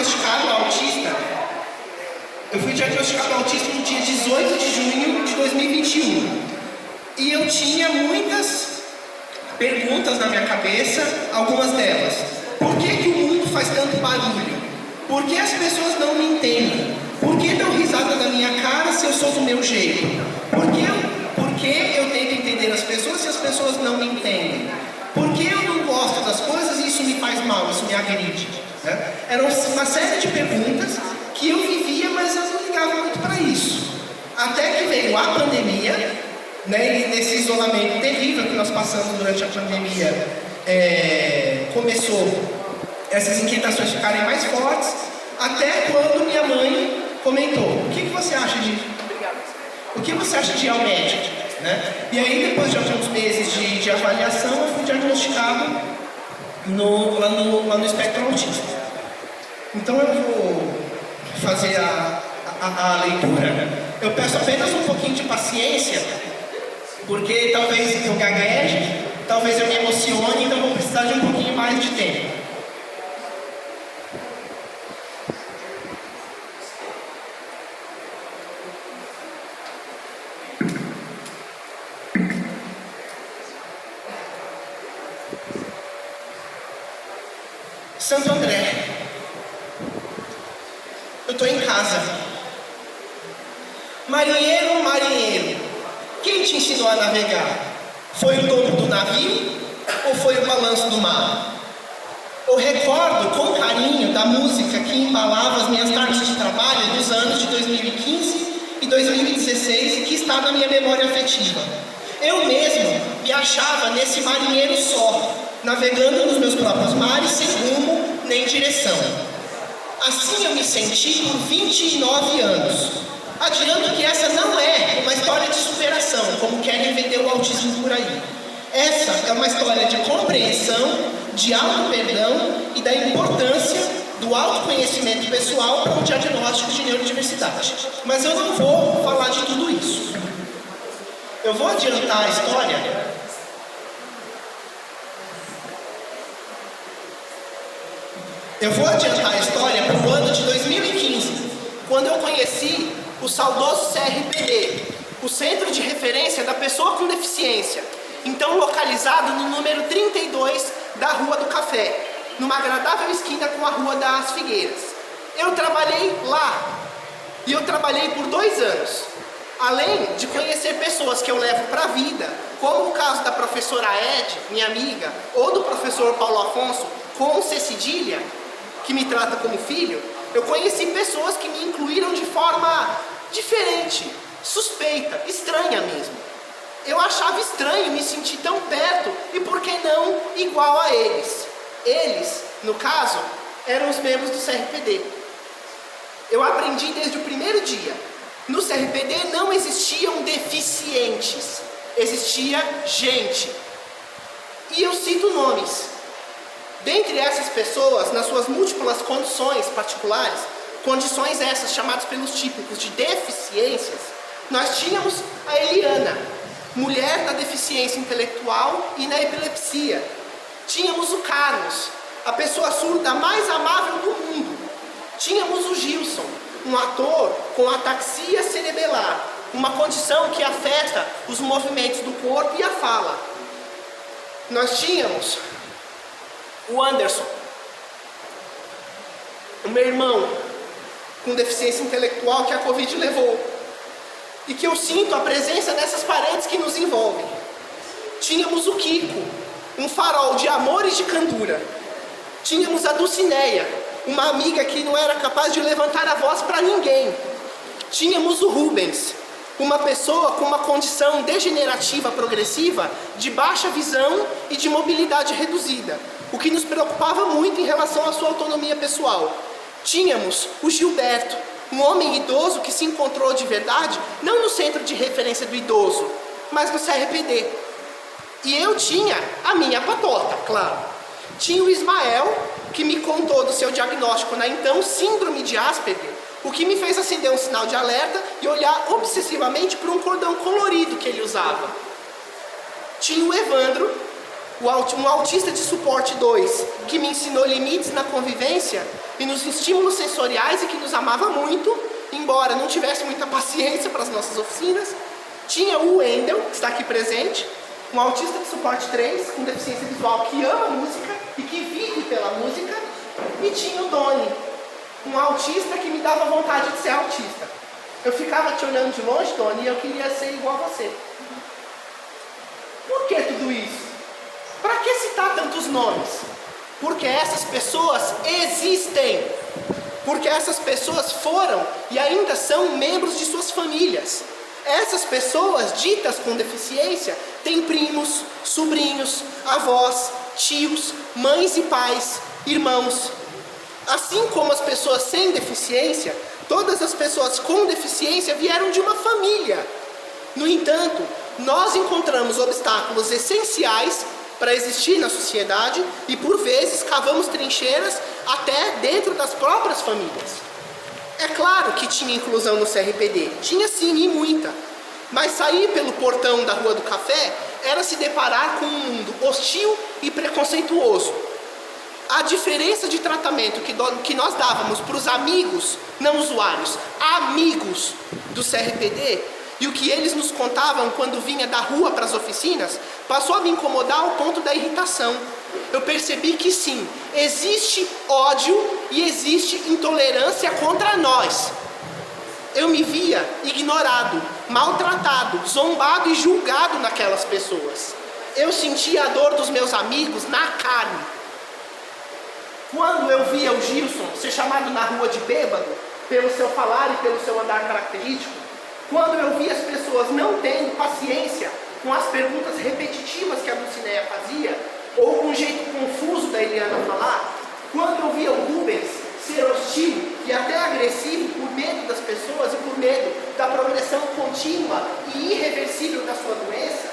diagnosticado autista. Eu fui diagnosticado autista no dia 18 de junho de 2021. E eu tinha muitas perguntas na minha cabeça, algumas delas. Por que o mundo faz tanto barulho? Por que as pessoas não me entendem? Por que dão risada na minha cara se eu sou do meu jeito? Por que eu tento entender as pessoas se as pessoas não me entendem? Por que eu não gosto das coisas e isso me faz mal, isso me agride? Né? Eram uma série de perguntas que eu vivia, mas eu não ligava muito para isso. Até que veio a pandemia, né, e nesse isolamento terrível que nós passamos durante a pandemia, começou essas inquietações ficarem mais fortes, até quando minha mãe comentou: o que você acha de ir ao médico? Né? E aí, depois de alguns meses de avaliação, eu fui diagnosticado lá no espectro autista. Então eu vou fazer a leitura. Eu peço apenas um pouquinho de paciência, porque talvez eu gagueje, talvez eu me emocione, então eu vou precisar de um pouquinho mais de tempo. Santo André, eu estou em casa. Marinheiro, marinheiro, quem te ensinou a navegar? Foi o dono do navio ou foi o balanço do mar? Eu recordo com carinho da música que embalava as minhas cartas de trabalho dos anos de 2015 e 2016 e que está na minha memória afetiva. Eu mesmo me achava nesse marinheiro só, navegando nos meus próprios mares, sem rumo nem direção. Assim eu me senti por 29 anos. Adianto que essa não é uma história de superação, como querem vender o autismo por aí. Essa é uma história de compreensão, de auto-perdão e da importância do autoconhecimento pessoal para o diagnóstico de neurodiversidade. Mas eu não vou falar de tudo isso. Eu vou adiantar a história. Eu vou adiantar a história para o ano de 2015, quando eu conheci o saudoso CRPD, o Centro de Referência da Pessoa com Deficiência, então localizado no número 32 da Rua do Café, numa agradável esquina com a Rua das Figueiras. Eu trabalhei lá, e eu trabalhei por 2 anos. Além de conhecer pessoas que eu levo para a vida, como o caso da professora Ed, minha amiga, ou do professor Paulo Afonso, com C cedilha, que me trata como filho, eu conheci pessoas que me incluíram de forma diferente, suspeita, estranha mesmo. Eu achava estranho me sentir tão perto e, por que não, igual a eles. Eles, no caso, eram os membros do CRPD. Eu aprendi desde o primeiro dia. No CRPD não existiam deficientes, existia gente. E eu cito nomes. Dentre essas pessoas, nas suas múltiplas condições particulares, condições essas chamadas pelos típicos de deficiências, nós tínhamos a Eliana, mulher da deficiência intelectual e na epilepsia. Tínhamos o Carlos, a pessoa surda mais amável do mundo. Tínhamos o Gilson, um ator com ataxia cerebelar, uma condição que afeta os movimentos do corpo e a fala. Nós tínhamos o Anderson, o meu irmão com deficiência intelectual que a Covid levou, e que eu sinto a presença dessas paredes que nos envolvem. Tínhamos o Kiko, um farol de amor e de candura. Tínhamos a Dulcineia, uma amiga que não era capaz de levantar a voz para ninguém. Tínhamos o Rubens, uma pessoa com uma condição degenerativa progressiva, de baixa visão e de mobilidade reduzida, o que nos preocupava muito em relação à sua autonomia pessoal. Tínhamos o Gilberto, um homem idoso que se encontrou de verdade, não no centro de referência do idoso, mas no CRPD. E eu tinha a minha patota, claro. Tinha o Ismael, que me contou do seu diagnóstico na então síndrome de Asperger, o que me fez acender um sinal de alerta e olhar obsessivamente para um cordão colorido que ele usava. Tinha o Evandro, um autista de suporte 2, que me ensinou limites na convivência e nos estímulos sensoriais e que nos amava muito, embora não tivesse muita paciência para as nossas oficinas. Tinha o Wendel, que está aqui presente, um autista de suporte 3, com deficiência visual, que ama música e que vive pela música. E tinha o Doni, um autista que me dava vontade de ser autista. Eu ficava te olhando de longe, Doni, e eu queria ser igual a você. Por que tudo isso? Para que citar tantos nomes? Porque essas pessoas existem. Porque essas pessoas foram e ainda são membros de suas famílias. Essas pessoas ditas com deficiência têm primos, sobrinhos, avós, tios, mães e pais, irmãos. Assim como as pessoas sem deficiência, todas as pessoas com deficiência vieram de uma família. No entanto, nós encontramos obstáculos essenciais para existir na sociedade e, por vezes, cavamos trincheiras até dentro das próprias famílias. É claro que tinha inclusão no CRPD, tinha sim e muita, mas sair pelo portão da Rua do Café era se deparar com um mundo hostil e preconceituoso. A diferença de tratamento que nós dávamos para os amigos, não usuários, amigos do CRPD, e o que eles nos contavam quando vinha da rua para as oficinas, passou a me incomodar ao ponto da irritação. Eu percebi que sim, existe ódio e existe intolerância contra nós. Eu me via ignorado, maltratado, zombado e julgado naquelas pessoas. Eu sentia a dor dos meus amigos na carne. Quando eu via o Gilson ser chamado na rua de bêbado, pelo seu falar e pelo seu andar característico, quando eu via as pessoas não tendo paciência com as perguntas repetitivas que a Dulcineia fazia, ou com o jeito confuso da Eliana falar, quando eu via o Rubens ser hostil e até agressivo por medo das pessoas e por medo da progressão contínua e irreversível da sua doença,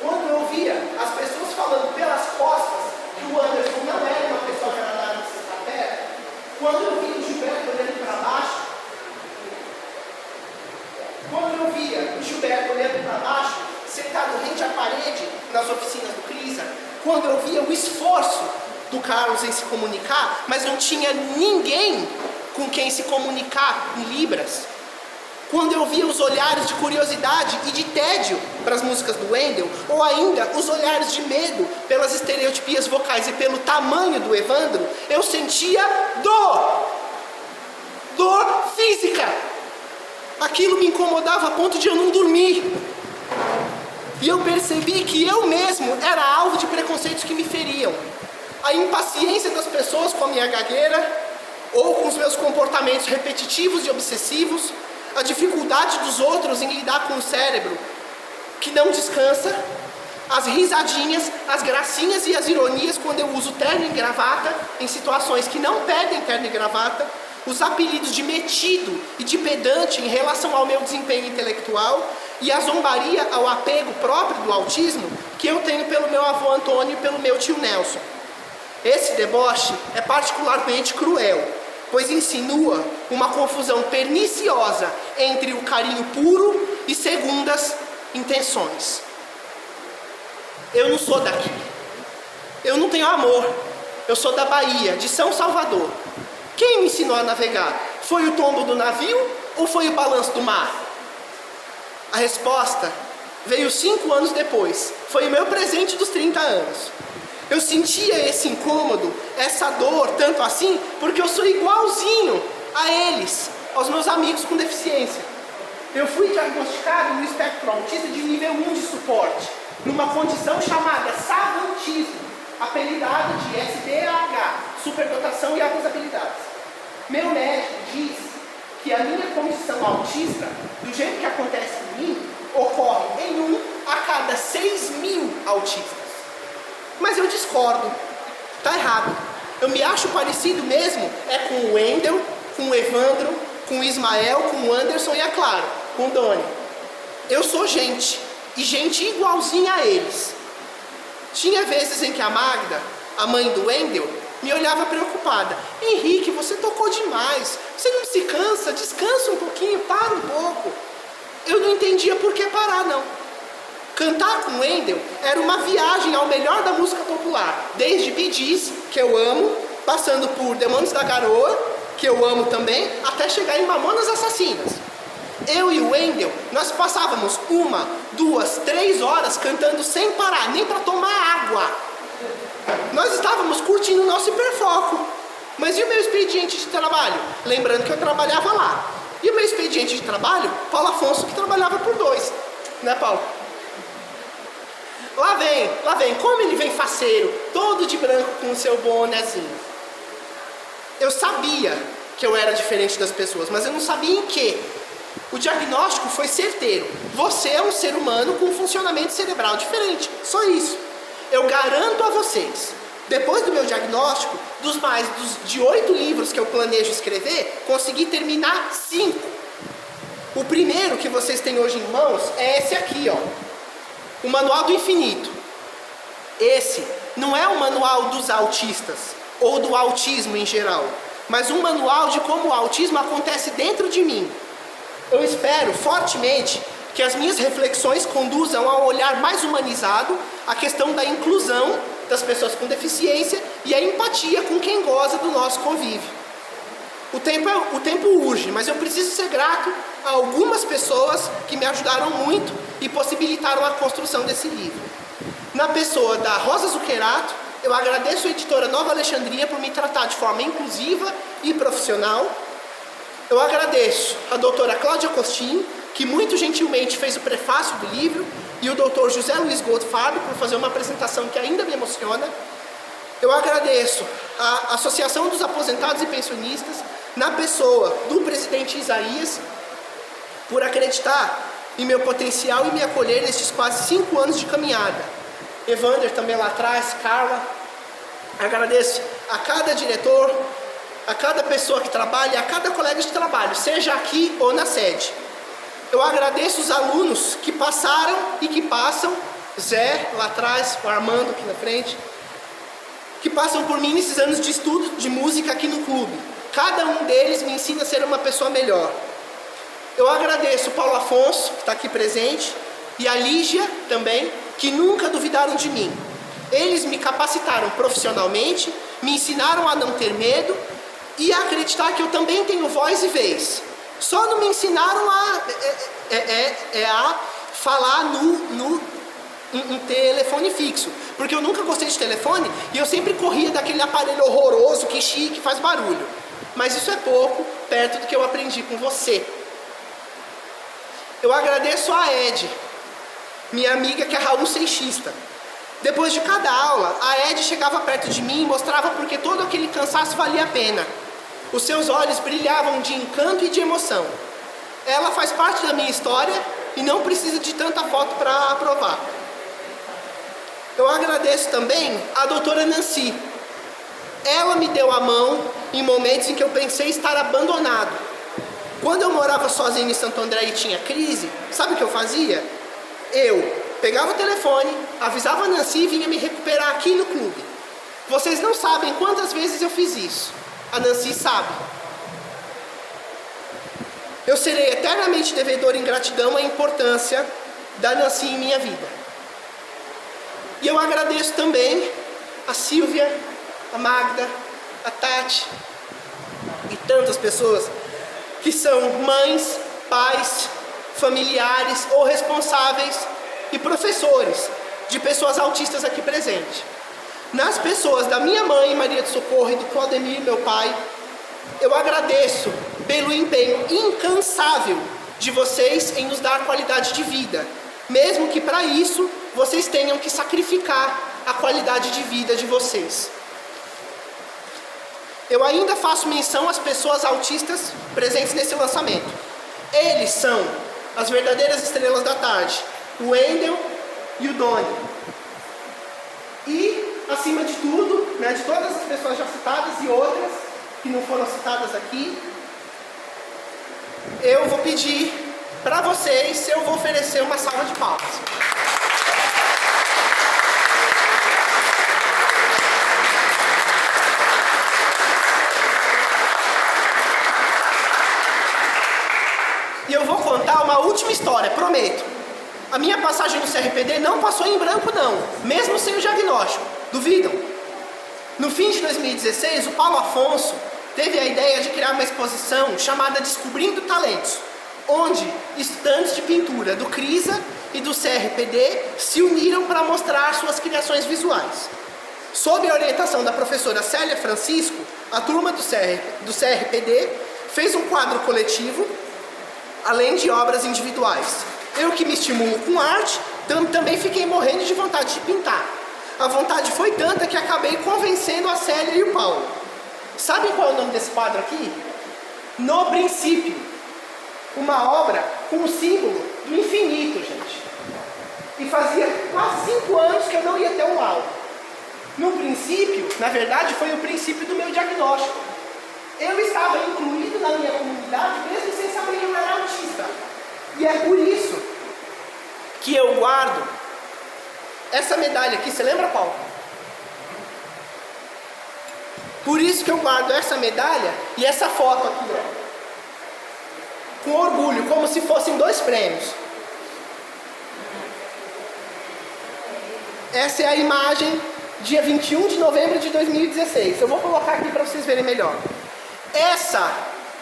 quando eu via as pessoas falando pelas costas que o Anderson não era uma pessoa agradável de se estar perto, quando eu via o Gilberto olhando para baixo, quando eu via o Gilberto olhando para baixo, sentado rente à parede nas oficinas do CRISA, quando eu via o esforço do Carlos em se comunicar, mas não tinha ninguém com quem se comunicar em Libras, quando eu via os olhares de curiosidade e de tédio para as músicas do Wendel, ou ainda os olhares de medo pelas estereotipias vocais e pelo tamanho do Evandro, eu sentia dor física. Aquilo me incomodava a ponto de eu não dormir. E eu percebi que eu mesmo era alvo de preconceitos que me feriam. A impaciência das pessoas com a minha gagueira, ou com os meus comportamentos repetitivos e obsessivos, a dificuldade dos outros em lidar com o cérebro que não descansa, as risadinhas, as gracinhas e as ironias quando eu uso terno e gravata em situações que não pedem terno e gravata, os apelidos de metido e de pedante em relação ao meu desempenho intelectual e a zombaria ao apego próprio do autismo que eu tenho pelo meu avô Antônio e pelo meu tio Nelson. Esse deboche é particularmente cruel, pois insinua uma confusão perniciosa entre o carinho puro e segundas intenções. Eu não sou daqui. Eu não tenho amor. Eu sou da Bahia, de São Salvador. Quem me ensinou a navegar? Foi o tombo do navio ou foi o balanço do mar? A resposta veio 5 anos depois. Foi o meu presente dos 30 anos. Eu sentia esse incômodo, essa dor, tanto assim, porque eu sou igualzinho a eles, aos meus amigos com deficiência. Eu fui diagnosticado no espectro autista de nível 1 de suporte, numa condição chamada savantismo, apelidada de SDAH, superdotação e altas habilidades. Meu médico diz que a minha condição autista, do jeito que acontece em mim, ocorre em 1 a cada 6.000 autistas. Mas eu discordo, tá errado. Eu me acho parecido mesmo com o Wendel, com o Evandro, com o Ismael, com o Anderson e, é claro, com o Doni. Eu sou gente, e gente igualzinha a eles. Tinha vezes em que a Magda, a mãe do Wendel, me olhava preocupada. Henrique, você tocou demais, você não se cansa? Descansa um pouquinho, para um pouco. Eu não entendia por que parar, não. Cantar com Wendel era uma viagem ao melhor da música popular, desde Bee Gees, que eu amo, passando por Demônios da Garoa, que eu amo também, até chegar em Mamonas Assassinas. Eu e o Wendel, nós passávamos 1, 2, 3 horas cantando sem parar, nem para tomar água. Nós estávamos curtindo o nosso hiperfoco. Mas e o meu expediente de trabalho? Lembrando que eu trabalhava lá. E o meu expediente de trabalho? Paulo Afonso, que trabalhava por 2. Né, Paulo? Lá vem, como ele vem faceiro, todo de branco com o seu bonezinho. Eu sabia que eu era diferente das pessoas, mas eu não sabia em quê. O diagnóstico foi certeiro. Você é um ser humano com um funcionamento cerebral diferente. Só isso. Eu garanto a vocês, depois do meu diagnóstico, de 8 livros que eu planejo escrever, consegui terminar 5. O primeiro que vocês têm hoje em mãos é esse aqui, ó. O Manual do Infinito. Esse não é o manual dos autistas, ou do autismo em geral, mas um manual de como o autismo acontece dentro de mim. Eu espero fortemente que as minhas reflexões conduzam a um olhar mais humanizado à questão da inclusão das pessoas com deficiência e a empatia com quem goza do nosso convívio. O tempo urge, mas eu preciso ser grato a algumas pessoas que me ajudaram muito e possibilitaram a construção desse livro. Na pessoa da Rosa Zuccherato, eu agradeço a editora Nova Alexandria por me tratar de forma inclusiva e profissional. Eu agradeço a doutora Cláudia Costin, que muito gentilmente fez o prefácio do livro, e o doutor José Luiz Goldfarb por fazer uma apresentação que ainda me emociona. Eu agradeço a Associação dos Aposentados e Pensionistas, na pessoa do presidente Isaías, por acreditar em meu potencial e me acolher nestes quase 5 anos de caminhada. Evander também lá atrás, Carla. Agradeço a cada diretor, a cada pessoa que trabalha, a cada colega de trabalho, seja aqui ou na sede. Eu agradeço os alunos que passaram e que passam, Zé lá atrás, o Armando aqui na frente, que passam por mim nesses anos de estudo de música aqui no clube. Cada um deles me ensina a ser uma pessoa melhor. Eu agradeço o Paulo Afonso, que está aqui presente, e a Lígia também, que nunca duvidaram de mim. Eles me capacitaram profissionalmente, me ensinaram a não ter medo e a acreditar que eu também tenho voz e vez. Só não me ensinaram a falar em telefone fixo, porque eu nunca gostei de telefone e eu sempre corria daquele aparelho horroroso que chique, que faz barulho. Mas isso é pouco perto do que eu aprendi com você. Eu agradeço a Ed, minha amiga que é Raul Seixista. Depois de cada aula, a Ed chegava perto de mim e mostrava porque todo aquele cansaço valia a pena. Os seus olhos brilhavam de encanto e de emoção. Ela faz parte da minha história e não precisa de tanta foto para aprovar. Eu agradeço também a doutora Nancy. Ela me deu a mão em momentos em que eu pensei estar abandonado. Quando eu morava sozinho em Santo André e tinha crise, sabe o que eu fazia? Eu pegava o telefone, avisava a Nancy e vinha me recuperar aqui no clube. Vocês não sabem quantas vezes eu fiz isso. A Nancy sabe. Eu serei eternamente devedor em gratidão à importância da Nancy em minha vida. E eu agradeço também a Silvia, a Magda, a Tati e tantas pessoas que são mães, pais, familiares ou responsáveis e professores de pessoas autistas aqui presentes. Nas pessoas da minha mãe, Maria de Socorro, e do Claudemir, meu pai, eu agradeço pelo empenho incansável de vocês em nos dar qualidade de vida, mesmo que para isso vocês tenham que sacrificar a qualidade de vida de vocês. Eu ainda faço menção às pessoas autistas presentes nesse lançamento. Eles são as verdadeiras estrelas da tarde, o Wendel e o Doni. E, acima de tudo, né, de todas as pessoas já citadas e outras que não foram citadas aqui, eu vou pedir para vocês se eu vou oferecer uma salva de palmas. E eu vou contar uma última história, prometo. A minha passagem no CRPD não passou em branco não, mesmo sem o diagnóstico. Duvidam? No fim de 2016, o Paulo Afonso teve a ideia de criar uma exposição chamada Descobrindo Talentos, onde estudantes de pintura do CRISA e do CRPD se uniram para mostrar suas criações visuais. Sob a orientação da professora Célia Francisco, a turma do CRPD fez um quadro coletivo, além de obras individuais. Eu que me estimulo com arte, também fiquei morrendo de vontade de pintar. A vontade foi tanta que acabei convencendo a Célia e o Paulo. Sabem qual é o nome desse quadro aqui? No Princípio. Uma obra com o símbolo do infinito, gente. E fazia quase 5 anos que eu não ia ter um laudo. No princípio, na verdade, foi o princípio do meu diagnóstico. Eu estava incluído na minha comunidade mesmo sem saber que eu era autista. E é por isso que eu guardo essa medalha aqui. Você lembra, Paulo? Por isso que eu guardo essa medalha e essa foto aqui, ó. Com orgulho, como se fossem 2 prêmios. Essa é a imagem, dia 21 de novembro de 2016. Eu vou colocar aqui para vocês verem melhor. Essa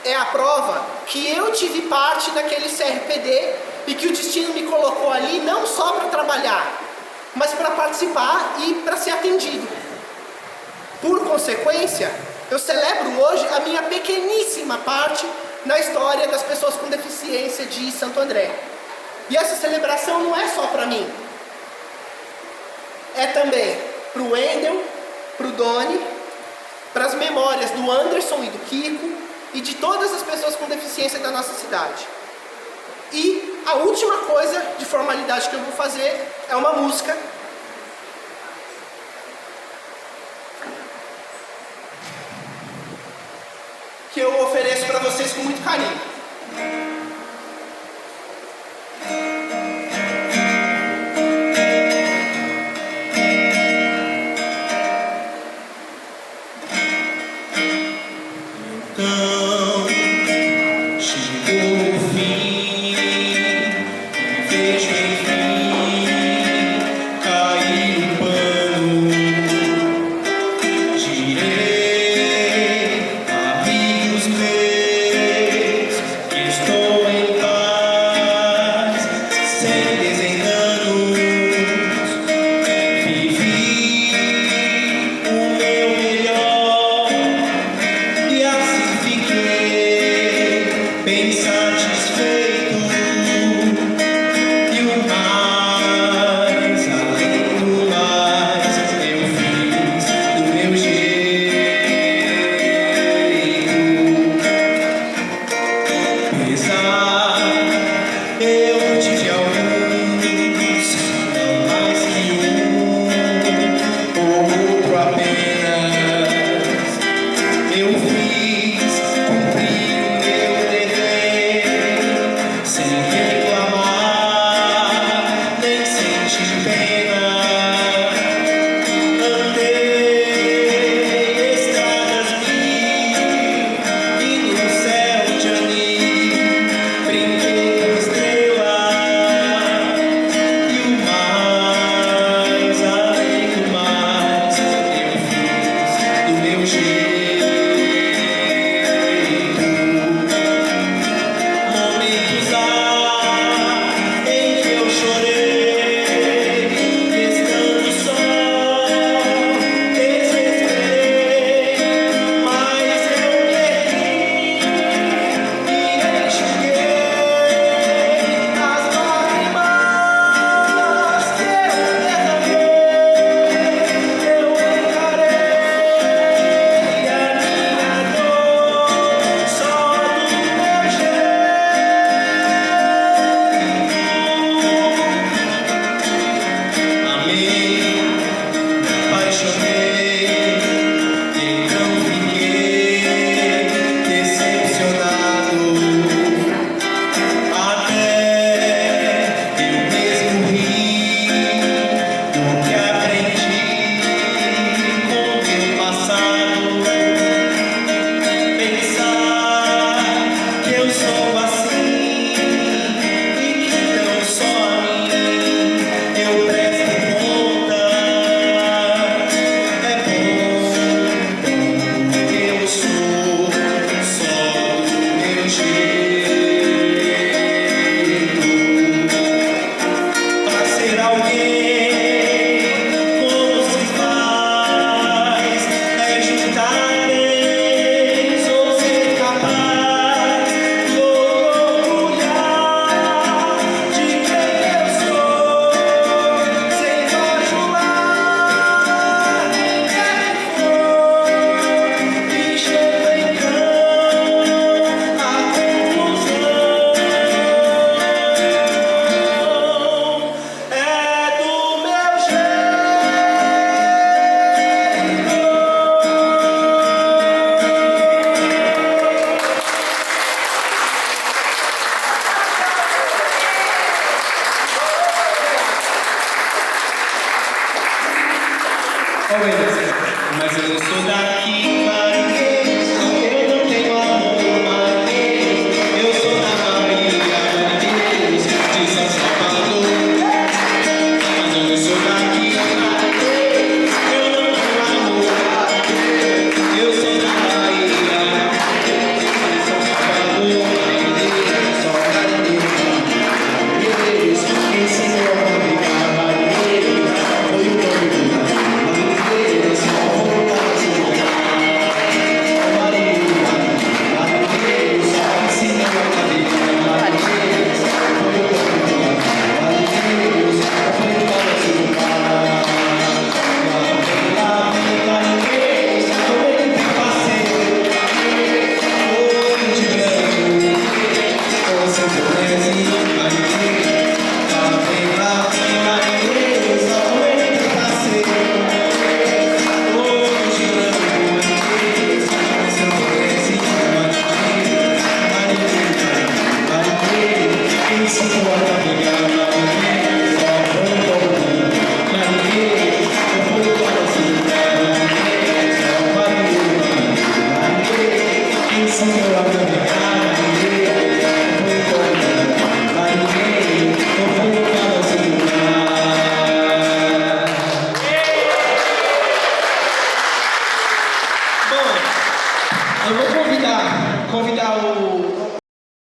é a prova que eu tive parte daquele CRPD e que o destino me colocou ali não só para trabalhar, mas para participar e para ser atendido. Por consequência, eu celebro hoje a minha pequeníssima parte na história das pessoas com deficiência de Santo André. E essa celebração não é só para mim. É também para o Wendel, para o Doni, para as memórias do Anderson e do Kiko e de todas as pessoas com deficiência da nossa cidade. E a última coisa de formalidade que eu vou fazer é uma música que eu ofereço para vocês com muito carinho. Fique muito obrigado.